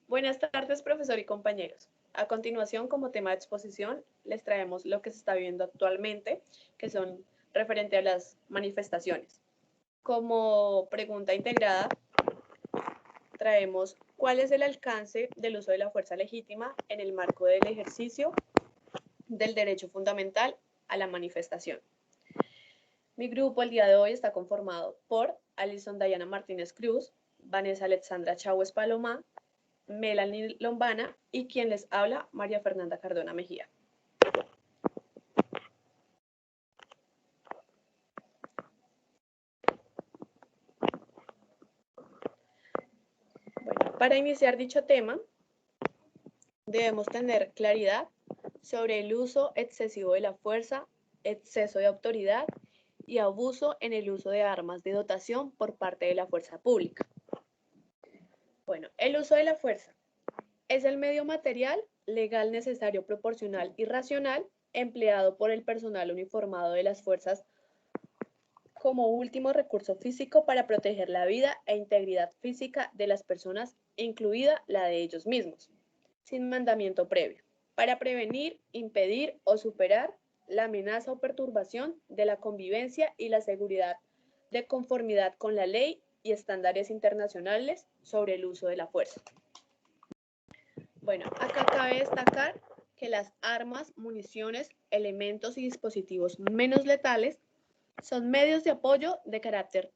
Buenas tardes, profesor y compañeros. A continuación, como tema de exposición, les traemos lo que se está viviendo actualmente, que son referente a las manifestaciones. Como pregunta integrada, traemos cuál es el alcance del uso de la fuerza legítima en el marco del ejercicio del derecho fundamental a la manifestación. Mi grupo el día de hoy está conformado por Alison Dayana Martínez Cruz, Vanessa Alexandra Chávez Palomá, Melanie Lombana y quien les habla, María Fernanda Cardona Mejía. Bueno, para iniciar dicho tema, debemos tener claridad sobre el uso excesivo de la fuerza, exceso de autoridad y abuso en el uso de armas de dotación por parte de la fuerza pública. Bueno, el uso de la fuerza es el medio material, legal, necesario, proporcional y racional empleado por el personal uniformado de las fuerzas como último recurso físico para proteger la vida e integridad física de las personas, incluida la de ellos mismos, sin mandamiento previo, para prevenir, impedir o superar la amenaza o perturbación de la convivencia y la seguridad de conformidad con la ley y estándares internacionales sobre el uso de la fuerza. Bueno, acá cabe destacar que las armas, municiones, elementos y dispositivos menos letales son medios de apoyo de carácter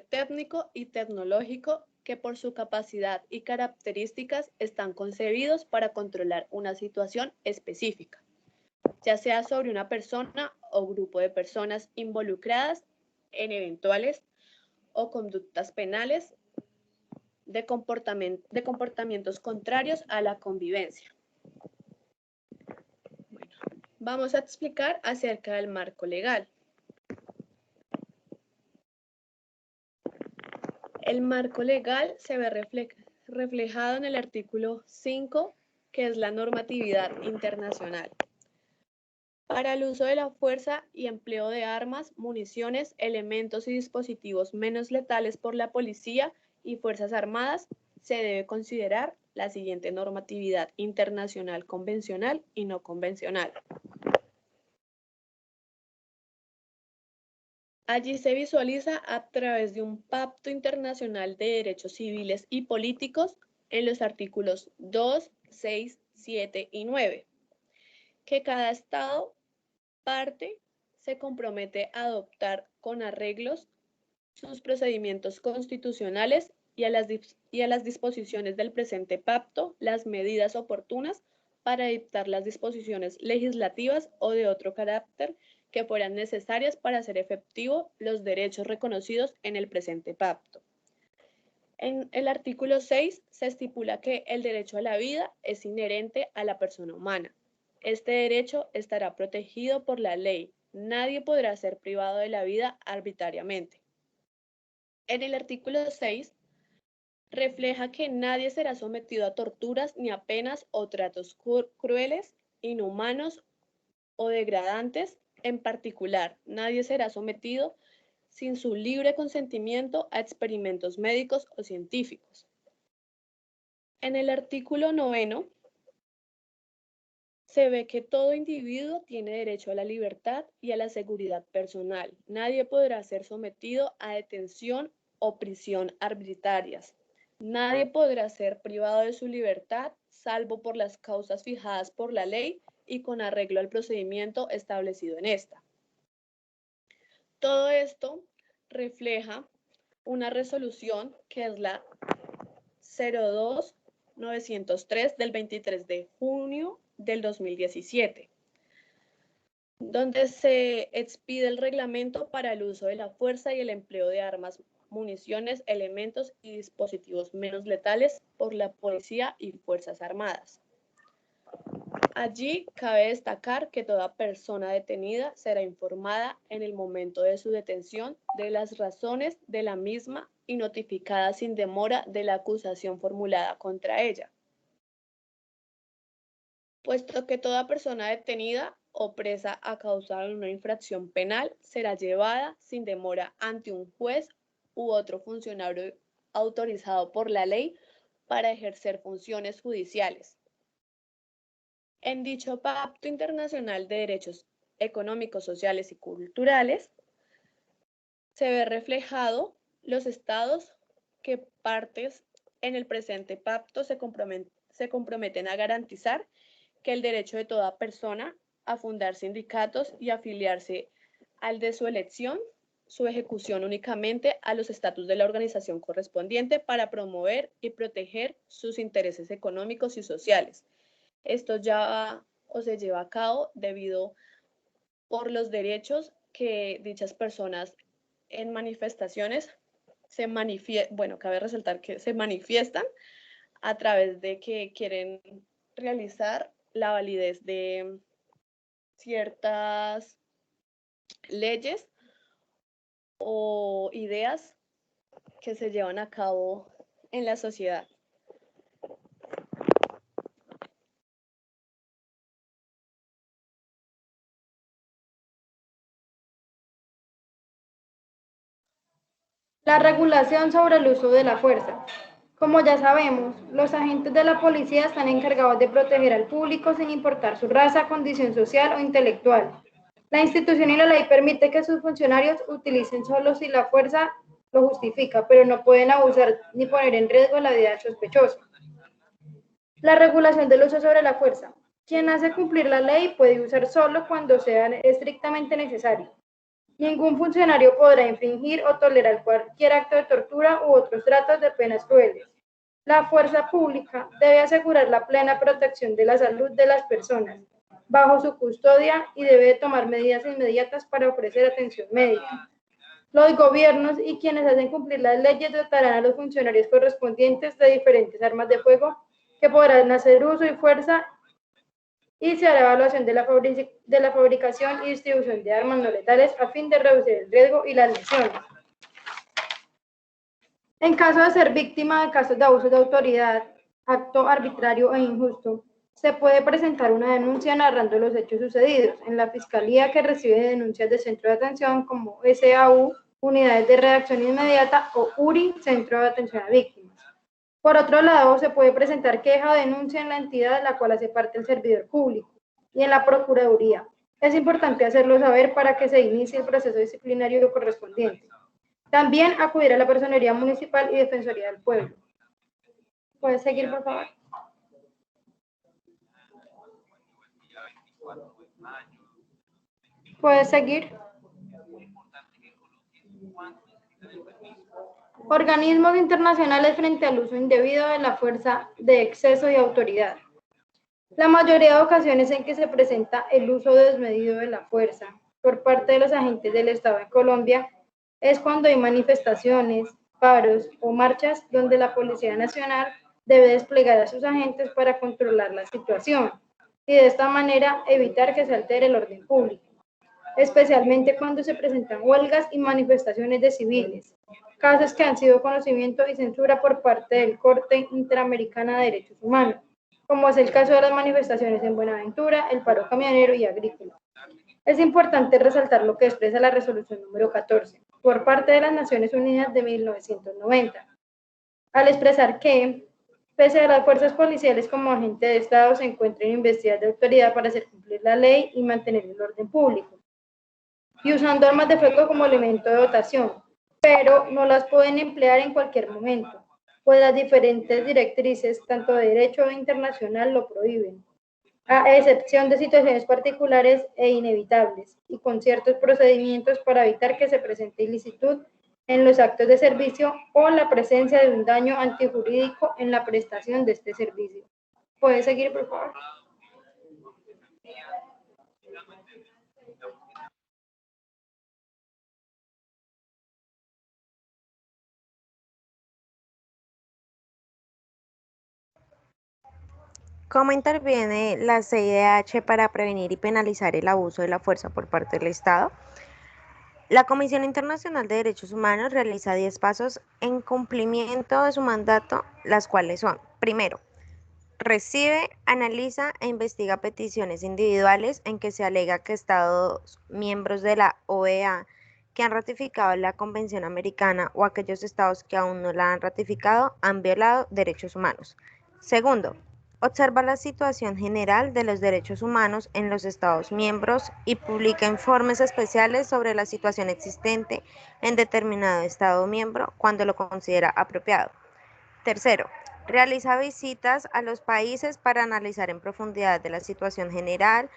técnico y tecnológico que por su capacidad y características están concebidos para controlar una situación específica, ya sea sobre una persona o grupo de personas involucradas en eventuales o conductas penales de comportamientos contrarios a la convivencia. Bueno, vamos a explicar acerca del marco legal. El marco legal se ve reflejado en el artículo 5, que es la normatividad internacional. Para el uso de la fuerza y empleo de armas, municiones, elementos y dispositivos menos letales por la policía y Fuerzas Armadas, se debe considerar la siguiente normatividad internacional convencional y no convencional. Allí se visualiza a través de un pacto internacional de derechos civiles y políticos en los artículos 2, 6, 7 y 9, que cada Estado parte se compromete a adoptar con arreglos sus procedimientos constitucionales y a las disposiciones del presente pacto las medidas oportunas para dictar las disposiciones legislativas o de otro carácter que fueran necesarias para hacer efectivo los derechos reconocidos en el presente pacto. En el artículo 6 se estipula que el derecho a la vida es inherente a la persona humana. Este derecho estará protegido por la ley. Nadie podrá ser privado de la vida arbitrariamente. En el artículo 6 refleja que nadie será sometido a torturas ni a penas o tratos crueles, inhumanos o degradantes. En particular, nadie será sometido sin su libre consentimiento a experimentos médicos o científicos. En el artículo 9 se ve que todo individuo tiene derecho a la libertad y a la seguridad personal. Nadie podrá ser sometido a detención o prisión arbitrarias. Nadie podrá ser privado de su libertad, salvo por las causas fijadas por la ley y con arreglo al procedimiento establecido en esta. Todo esto refleja una resolución que es la 02903 del 23 de junio del 2017, donde se expide el reglamento para el uso de la fuerza y el empleo de armas, municiones, elementos y dispositivos menos letales por la policía y Fuerzas Armadas. Allí cabe destacar que toda persona detenida será informada en el momento de su detención de las razones de la misma y notificada sin demora de la acusación formulada contra ella. Puesto que toda persona detenida o presa a causa de una infracción penal será llevada sin demora ante un juez u otro funcionario autorizado por la ley para ejercer funciones judiciales. En dicho Pacto Internacional de Derechos Económicos, Sociales y Culturales, se ve reflejado los estados que partes en el presente pacto se comprometen a garantizar que el derecho de toda persona a fundar sindicatos y afiliarse al de su elección, su ejecución únicamente a los estatutos de la organización correspondiente para promover y proteger sus intereses económicos y sociales. Esto ya se lleva a cabo debido por los derechos que dichas personas en manifestaciones cabe resaltar que se manifiestan a través de que quieren realizar la validez de ciertas leyes o ideas que se llevan a cabo en la sociedad. La regulación sobre el uso de la fuerza. Como ya sabemos, los agentes de la policía están encargados de proteger al público sin importar su raza, condición social o intelectual. La institución y la ley permite que sus funcionarios utilicen solo si la fuerza lo justifica, pero no pueden abusar ni poner en riesgo la vida del sospechoso. La regulación del uso sobre la fuerza. Quien hace cumplir la ley puede usar solo cuando sea estrictamente necesario. Ningún funcionario podrá infringir o tolerar cualquier acto de tortura u otros tratos de penas crueles. La fuerza pública debe asegurar la plena protección de la salud de las personas bajo su custodia y debe tomar medidas inmediatas para ofrecer atención médica. Los gobiernos y quienes hacen cumplir las leyes dotarán a los funcionarios correspondientes de diferentes armas de fuego que podrán hacer uso y fuerza y se hará evaluación de la fabricación y distribución de armas no letales a fin de reducir el riesgo y las lesiones. En caso de ser víctima de casos de abuso de autoridad, acto arbitrario e injusto, se puede presentar una denuncia narrando los hechos sucedidos en la Fiscalía, que recibe denuncias de Centro de Atención como SAU, Unidades de Redacción Inmediata, o URI, Centro de Atención a Víctimas. Por otro lado, se puede presentar queja o denuncia en la entidad de la cual hace parte el servidor público y en la Procuraduría. Es importante hacerlo saber para que se inicie el proceso disciplinario correspondiente. También acudir a la Personería Municipal y Defensoría del Pueblo. ¿Puedes seguir, por favor? ¿Puedes seguir? Organismos internacionales frente al uso indebido de la fuerza, de exceso y autoridad. La mayoría de ocasiones en que se presenta el uso desmedido de la fuerza por parte de los agentes del Estado en Colombia es cuando hay manifestaciones, paros o marchas donde la Policía Nacional debe desplegar a sus agentes para controlar la situación y de esta manera evitar que se altere el orden público, especialmente cuando se presentan huelgas y manifestaciones de civiles, casos que han sido conocimiento y censura por parte del Corte Interamericana de Derechos Humanos, como es el caso de las manifestaciones en Buenaventura, el paro camionero y agrícola. Es importante resaltar lo que expresa la resolución número 14, por parte de las Naciones Unidas de 1990, al expresar que, pese a las fuerzas policiales como agente de Estado se encuentren investidas de autoridad para hacer cumplir la ley y mantener el orden público, y usando armas de fuego como elemento de dotación, pero no las pueden emplear en cualquier momento, pues las diferentes directrices, tanto de derecho internacional, lo prohíben, a excepción de situaciones particulares e inevitables, y con ciertos procedimientos para evitar que se presente ilicitud en los actos de servicio o la presencia de un daño antijurídico en la prestación de este servicio. ¿Puedes seguir, por favor? ¿Cómo interviene la CIDH para prevenir y penalizar el abuso de la fuerza por parte del Estado? La Comisión Internacional de Derechos Humanos realiza 10 pasos en cumplimiento de su mandato, las cuales son: primero, recibe, analiza e investiga peticiones individuales en que se alega que Estados miembros de la OEA que han ratificado la Convención Americana o aquellos estados que aún no la han ratificado han violado derechos humanos. Segundo, observa la situación general de los derechos humanos en los Estados miembros y publica informes especiales sobre la situación existente en determinado Estado miembro cuando lo considera apropiado. Tercero, realiza visitas a los países para analizar en profundidad de la situación general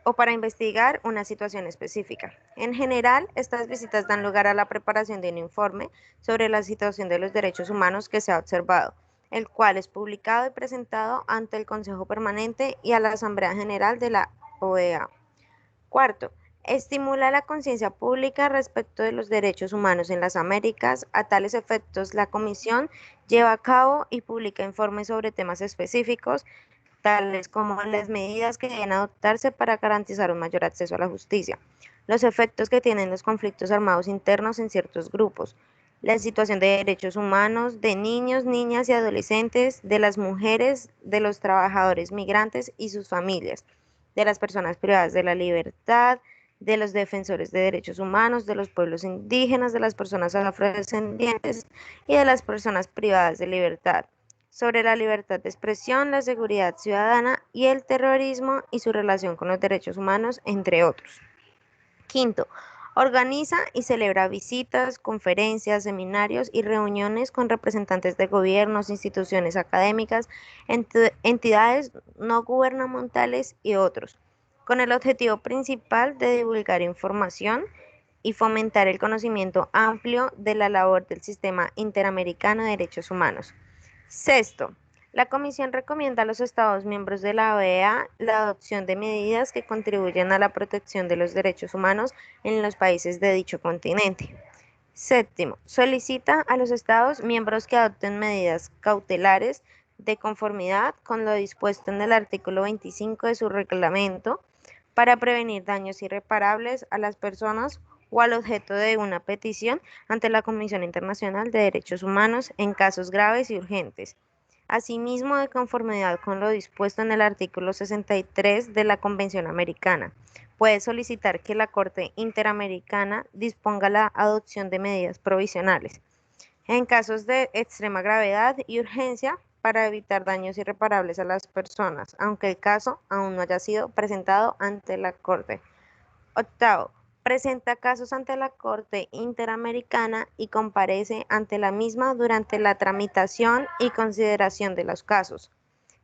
o para investigar una situación específica. En general, estas visitas dan lugar a la preparación de un informe sobre la situación de los derechos humanos que se ha observado, el cual es publicado y presentado ante el Consejo Permanente y a la Asamblea General de la OEA. Cuarto, estimula la conciencia pública respecto de los derechos humanos en las Américas. A tales efectos, la Comisión lleva a cabo y publica informes sobre temas específicos, tales como las medidas que deben adoptarse para garantizar un mayor acceso a la justicia, los efectos que tienen los conflictos armados internos en ciertos grupos, la situación de derechos humanos de niños, niñas y adolescentes, de las mujeres, de los trabajadores migrantes y sus familias, de las personas privadas de la libertad, de los defensores de derechos humanos, de los pueblos indígenas, de las personas afrodescendientes y de las personas privadas de libertad, sobre la libertad de expresión, la seguridad ciudadana y el terrorismo y su relación con los derechos humanos, entre otros. Quinto, organiza y celebra visitas, conferencias, seminarios y reuniones con representantes de gobiernos, instituciones académicas, entidades no gubernamentales y otros, con el objetivo principal de divulgar información y fomentar el conocimiento amplio de la labor del Sistema Interamericano de Derechos Humanos. Sexto, la Comisión recomienda a los Estados miembros de la OEA la adopción de medidas que contribuyan a la protección de los derechos humanos en los países de dicho continente. Séptimo, solicita a los Estados miembros que adopten medidas cautelares de conformidad con lo dispuesto en el artículo 25 de su reglamento para prevenir daños irreparables a las personas o al objeto de una petición ante la Comisión Internacional de Derechos Humanos en casos graves y urgentes. Asimismo, de conformidad con lo dispuesto en el artículo 63 de la Convención Americana, puede solicitar que la Corte Interamericana disponga la adopción de medidas provisionales en casos de extrema gravedad y urgencia para evitar daños irreparables a las personas, aunque el caso aún no haya sido presentado ante la Corte. Octavo, presenta casos ante la Corte Interamericana y comparece ante la misma durante la tramitación y consideración de los casos.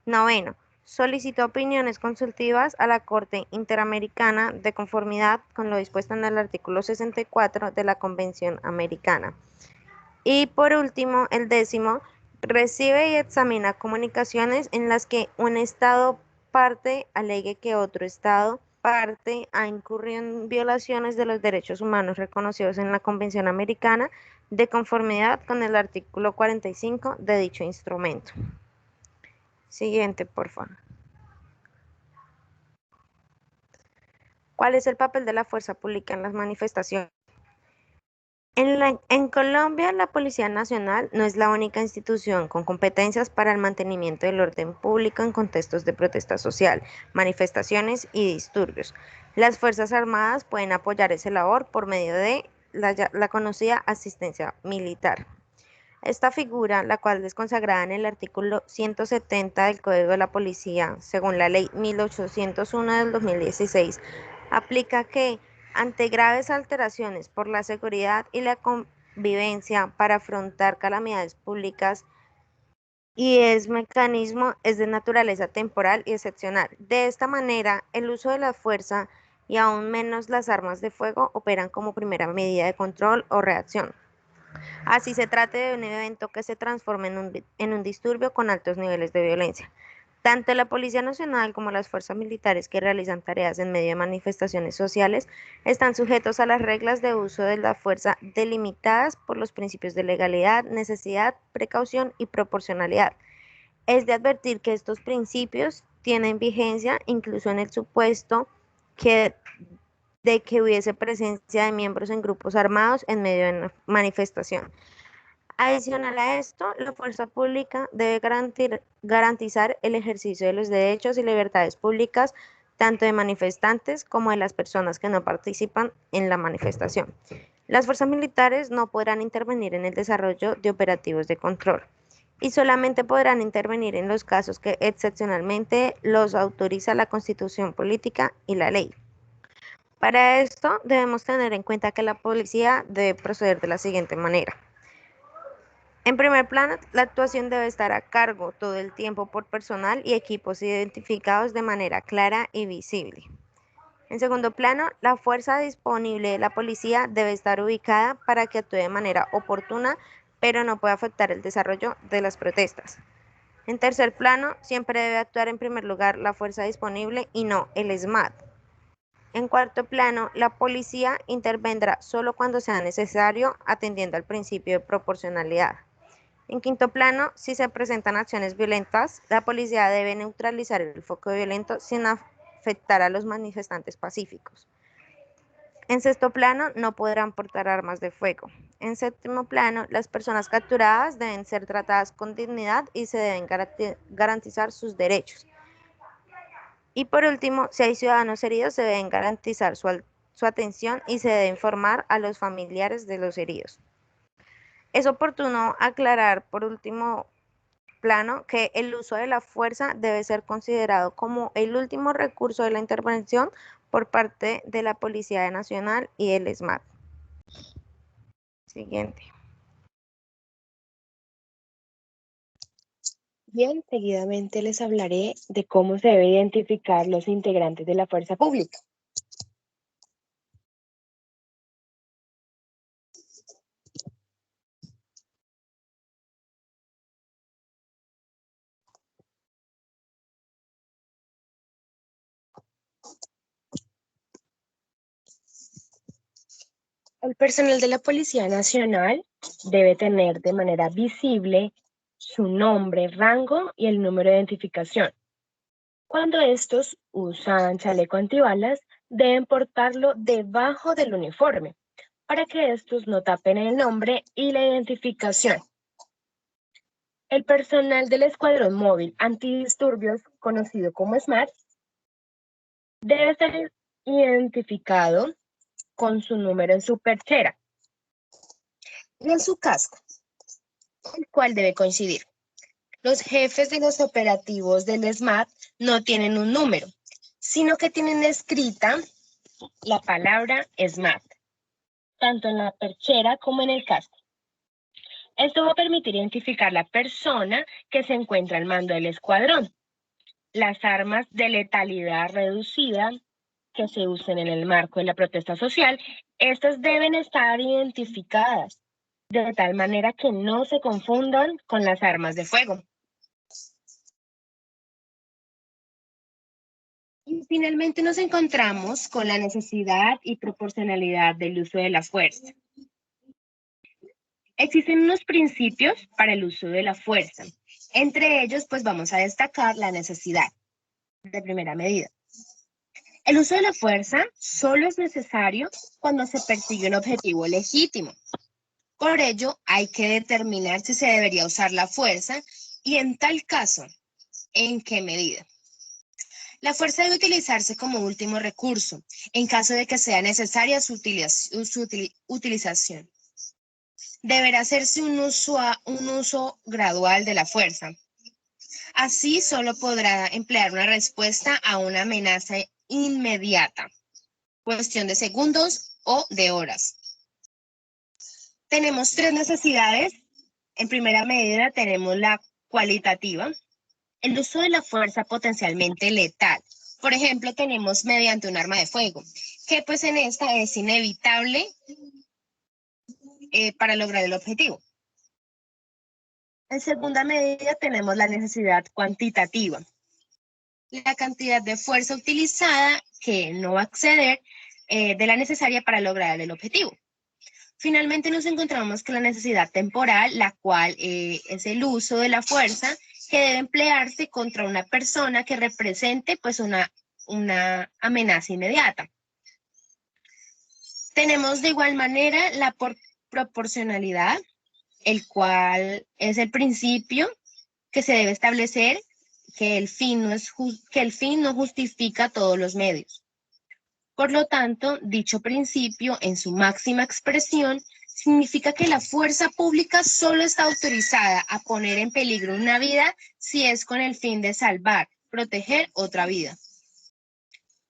Noveno, solicita opiniones consultivas a la Corte Interamericana de conformidad con lo dispuesto en el artículo 64 de la Convención Americana. Y por último, el décimo, recibe y examina comunicaciones en las que un Estado parte alegue que otro Estado parte ha incurrido en violaciones de los derechos humanos reconocidos en la Convención Americana de conformidad con el artículo 45 de dicho instrumento. Siguiente, por favor. ¿Cuál es el papel de la fuerza pública en las manifestaciones? En Colombia, la Policía Nacional no es la única institución con competencias para el mantenimiento del orden público en contextos de protesta social, manifestaciones y disturbios. Las Fuerzas Armadas pueden apoyar esa labor por medio de la conocida asistencia militar. Esta figura, la cual es consagrada en el artículo 170 del Código de la Policía, según la Ley 1801 del 2016, aplica que ante graves alteraciones por la seguridad y la convivencia para afrontar calamidades públicas y mecanismo es de naturaleza temporal y excepcional. De esta manera, el uso de la fuerza y aún menos las armas de fuego operan como primera medida de control o reacción. Así se trate de un evento que se transforme en un disturbio con altos niveles de violencia. Tanto la Policía Nacional como las fuerzas militares que realizan tareas en medio de manifestaciones sociales están sujetos a las reglas de uso de la fuerza delimitadas por los principios de legalidad, necesidad, precaución y proporcionalidad. Es de advertir que estos principios tienen vigencia incluso en el supuesto de que hubiese presencia de miembros en grupos armados en medio de una manifestación. Adicional a esto, la fuerza pública debe garantizar el ejercicio de los derechos y libertades públicas tanto de manifestantes como de las personas que no participan en la manifestación. Las fuerzas militares no podrán intervenir en el desarrollo de operativos de control y solamente podrán intervenir en los casos que excepcionalmente los autoriza la Constitución política y la ley. Para esto debemos tener en cuenta que la policía debe proceder de la siguiente manera. En primer plano, la actuación debe estar a cargo todo el tiempo por personal y equipos identificados de manera clara y visible. En segundo plano, la fuerza disponible de la policía debe estar ubicada para que actúe de manera oportuna, pero no puede afectar el desarrollo de las protestas. En tercer plano, siempre debe actuar en primer lugar la fuerza disponible y no el SMAT. En cuarto plano, la policía intervendrá solo cuando sea necesario, atendiendo al principio de proporcionalidad. En quinto plano, si se presentan acciones violentas, la policía debe neutralizar el foco violento sin afectar a los manifestantes pacíficos. En sexto plano, no podrán portar armas de fuego. En séptimo plano, las personas capturadas deben ser tratadas con dignidad y se deben garantizar sus derechos. Y por último, si hay ciudadanos heridos, se deben garantizar su atención y se debe informar a los familiares de los heridos. Es oportuno aclarar, por último plano, que el uso de la fuerza debe ser considerado como el último recurso de la intervención por parte de la Policía Nacional y el SMAT. Siguiente. Bien, seguidamente les hablaré de cómo se debe identificar los integrantes de la fuerza pública. El personal de la Policía Nacional debe tener de manera visible su nombre, rango y el número de identificación. Cuando estos usan chaleco antibalas, deben portarlo debajo del uniforme para que estos no tapen el nombre y la identificación. El personal del Escuadrón Móvil Antidisturbios, conocido como SMAT, debe ser identificado con su número en su perchera y en su casco, el cual debe coincidir. Los jefes de los operativos del SMAT no tienen un número, sino que tienen escrita la palabra SMAT, tanto en la perchera como en el casco. Esto va a permitir identificar la persona que se encuentra al mando del escuadrón. Las armas de letalidad reducida que se usen en el marco de la protesta social, estas deben estar identificadas de tal manera que no se confundan con las armas de fuego. Y finalmente nos encontramos con la necesidad y proporcionalidad del uso de la fuerza. Existen unos principios para el uso de la fuerza. Entre ellos, pues vamos a destacar la necesidad de primera medida. El uso de la fuerza solo es necesario cuando se persigue un objetivo legítimo. Por ello, hay que determinar si se debería usar la fuerza y, en tal caso, en qué medida. La fuerza debe utilizarse como último recurso, en caso de que sea necesaria su utilización. Deberá hacerse un uso gradual de la fuerza. Así solo podrá emplear una respuesta a una amenaza inmediata, cuestión de segundos o de horas. Tenemos tres necesidades. En primera medida tenemos la cualitativa, el uso de la fuerza potencialmente letal. Por ejemplo, tenemos mediante un arma de fuego, que pues en esta es inevitable para lograr el objetivo. En segunda medida tenemos la necesidad cuantitativa, la cantidad de fuerza utilizada que no va a exceder de la necesaria para lograr el objetivo. Finalmente nos encontramos con la necesidad temporal, la cual es el uso de la fuerza que debe emplearse contra una persona que represente pues una amenaza inmediata. Tenemos de igual manera la proporcionalidad, el cual es el principio que se debe establecer que el fin no justifica todos los medios. Por lo tanto, dicho principio, en su máxima expresión, significa que la fuerza pública solo está autorizada a poner en peligro una vida si es con el fin de salvar, proteger otra vida.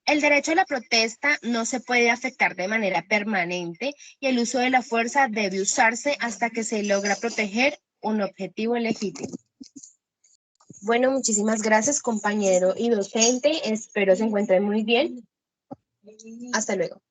El derecho a la protesta no se puede afectar de manera permanente y el uso de la fuerza debe usarse hasta que se logra proteger un objetivo legítimo. Bueno, muchísimas gracias, compañero y docente. Espero se encuentren muy bien. Hasta luego.